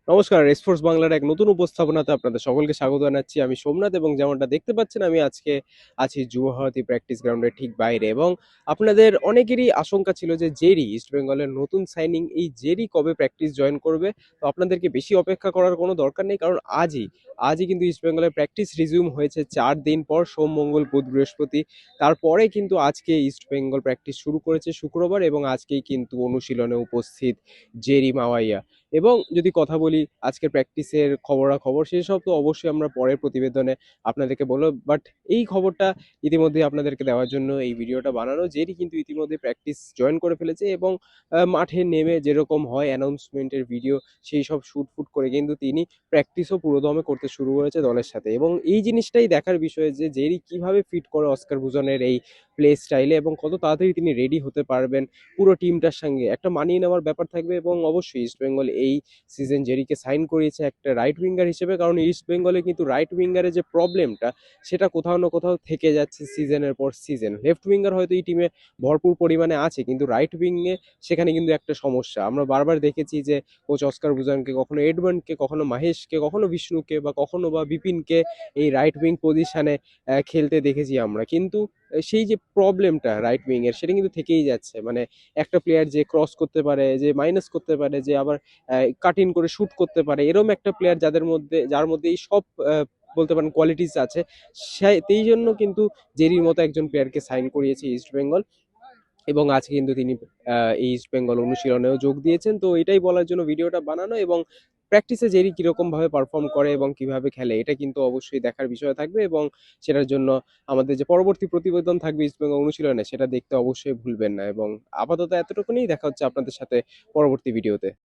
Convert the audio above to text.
নমস্কার, রেসফোর্স বাংলার এক নতুন উপস্থাপনাতে আপনাদের সকলকে স্বাগত জানাচ্ছি। আমি সোমনাথ এবং যেমনটা দেখতে পাচ্ছেন আমি আজকে আছি যুব ভারতী প্র্যাকটিস গ্রাউন্ডের ঠিক বাইরে এবং আপনাদের অনেকেরই আশঙ্কা ছিল যে জেরি ইস্ট বেঙ্গলের নতুন সাইনিং এই জেরি কবে প্র্যাকটিস জয়েন করবে। তো আপনাদেরকে বেশি অপেক্ষা করার কোনো দরকার নেই, কারণ আজই কিন্তু ইস্ট বেঙ্গলের প্র্যাকটিস রিজিউম হয়েছে 4 দিন পর, সোম মঙ্গল বুধ বৃহস্পতি। তারপরে কিন্তু আজকে ইস্ট বেঙ্গল প্র্যাকটিস শুরু করেছে শুক্রবার এবং আজকেই কিন্তু অনুশীলনে উপস্থিত জেরি মাওয়াইয়া। এবং যদি কথা বলি আজকের প্র্যাকটিসের খবরাখবর, সেসব তো অবশ্যই আমরা পরের প্রতিবেদনে আপনাদেরকে বলবো। বাট এই খবরটা ইতিমধ্যে আপনাদেরকে দেওয়ার জন্য এই ভিডিওটা বানানো। জেরি কিন্তু ইতিমধ্যে প্র্যাকটিস জয়েন করে ফেলেছে এবং মাঠে নেমে যেরকম হয় অ্যানাউন্সমেন্টের ভিডিও সেই সব শুট ফুট করে কিন্তু তিনি প্র্যাকটিসও পুরোদমে করতে শুরু করেছে দলের সাথে। এবং এই জিনিসটাই দেখার বিষয় যে জেরি কিভাবে ফিট করে অস্কার ভুজনের এই প্লে স্টাইলে এবং কত তাড়াতাড়ি তিনি রেডি হতে পারবেন পুরো টিমটার সঙ্গে। একটা মানিয়ে নেওয়ার ব্যাপার থাকবে এবং অবশ্যই ইস্ট বেঙ্গল এই সিজন জেরিকে সাইন করিয়েছে একটা রাইট উইঙ্গার হিসেবে, কারণ ইস্ট বেঙ্গলে কিন্তু রাইট উইঙ্গারের যে প্রবলেমটা সেটা কোথাও না কোথাও থেকে যাচ্ছে সিজনের পর সিজন। লেফট উইঙ্গার হয়তো এই টিমে ভরপুর পরিমাণে আছে, কিন্তু রাইট উইংয়ে সেখানে কিন্তু একটা সমস্যা। আমরা বারবার দেখেছি যে কোচ অস্কার ভুজনকে, কখনো এডমন্ডকে, কখনো মাহেশকে, কখনো বিষ্ণুকে বা কখনো বা বিপিনকে এই রাইট উইং পজিশনে খেলতে দেখেছি আমরা, কিন্তু সেই যে প্রবলেমটা রাইট উইং এর সেটা কিন্তু থেকেই যাচ্ছে। মানে একটা প্লেয়ার যে ক্রস করতে পারে, যে মাইনাস করতে পারে, যে আবার কাট ইন করে শুট করতে পারে, এরকম একটা প্লেয়ার যার মধ্যে এই সব বলতে পারেন কোয়ালিটিস আছে, সেই জন্য কিন্তু জেরির মতো একজন প্লেয়ারকে সাইন করিয়েছে ইস্ট বেঙ্গল। এবং আজকে কিন্তু তিনি এই ইস্ট বেঙ্গল অনুশীলনেও যোগ দিয়েছেন। তো এটাই বলার জন্য ভিডিওটা বানানো এবং প্র্যাকটিসে জেরি কিরকম ভাবে পারফর্ম করে এবং কিভাবে খেলে এটা কিন্তু অবশ্যই দেখার বিষয় থাকবে। এবং সেটার জন্য আমাদের যে পরবর্তী প্রতিবেদন থাকবে ইস্ট বেঙ্গল অনুশীলনে সেটা দেখতে অবশ্যই ভুলবেন না। এবং আপাতত এতটুকুনি, দেখা হচ্ছে আপনাদের সাথে পরবর্তী ভিডিওতে।